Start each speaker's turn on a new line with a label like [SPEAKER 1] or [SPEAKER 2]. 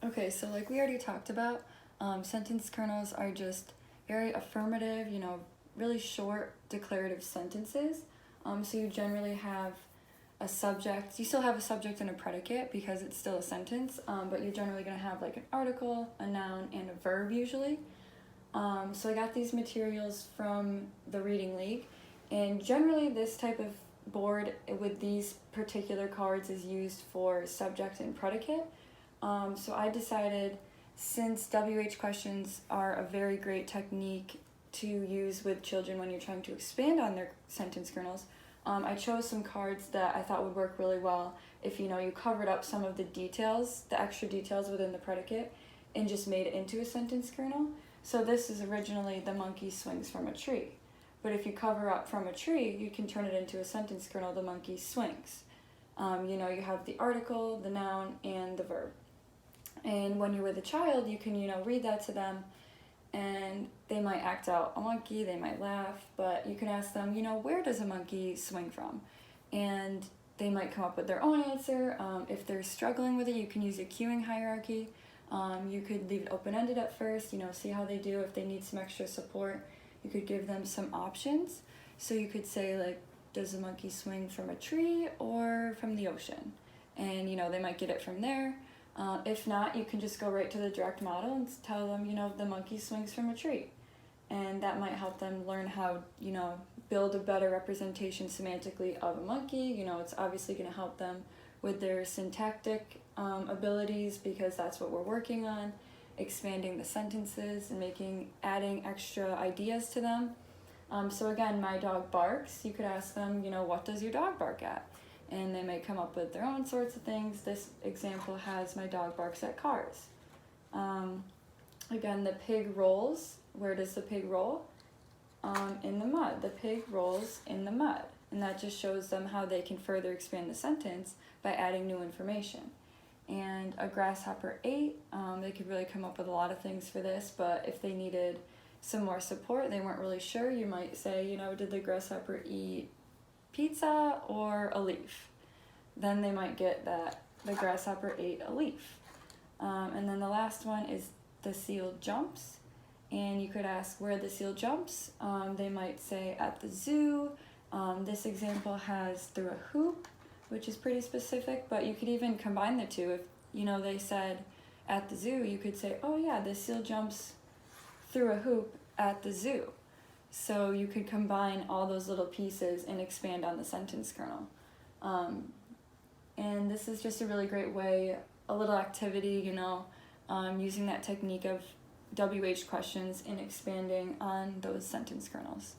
[SPEAKER 1] Okay, so like we already talked about, sentence kernels are just very affirmative, really short declarative sentences. So you generally have a subject, you still have a subject and a predicate because it's still a sentence, but you're generally going to have like an article, a noun, and a verb usually. So I got these materials from the Reading League, and generally this type of board with these particular cards is used for subject and predicate. So I decided, since WH questions are a very great technique to use with children when you're trying to expand on their sentence kernels, I chose some cards that I thought would work really well if you covered up some of the details, the extra details within the predicate, and just made it into a sentence kernel. So this is originally the monkey swings from a tree. But if you cover up from a tree, you can turn it into a sentence kernel, the monkey swings. You have the article, the noun, and the verb. And when you're with a child, you can, read that to them, and they might act out a monkey, they might laugh, but you can ask them, where does a monkey swing from? And they might come up with their own answer. If they're struggling with it, you can use a cueing hierarchy. You could leave it open-ended at first, see how they do. If they need some extra support, you could give them some options. So you could say, like, does a monkey swing from a tree or from the ocean? And, they might get it from there. If not, you can just go right to the direct model and tell them, the monkey swings from a tree. And that might help them learn how, build a better representation semantically of a monkey. It's obviously going to help them with their syntactic abilities, because that's what we're working on, expanding the sentences and adding extra ideas to them. So again, my dog barks. You could ask them, what does your dog bark at? And they may come up with their own sorts of things. This example has my dog barks at cars. Again, the pig rolls. Where does the pig roll? In the mud. The pig rolls in the mud. And that just shows them how they can further expand the sentence by adding new information. And a grasshopper ate. They could really come up with a lot of things for this, but if they needed some more support, they weren't really sure, you might say, did the grasshopper eat pizza or a leaf? Then they might get that the grasshopper ate a leaf. And then the last one is the seal jumps. And you could ask where the seal jumps. They might say at the zoo. This example has through a hoop, which is pretty specific, but you could even combine the two. If they said at the zoo, you could say, oh yeah, the seal jumps through a hoop at the zoo. So you could combine all those little pieces and expand on the sentence kernel. And this is just a really great way, a little activity, using that technique of WH questions and expanding on those sentence kernels.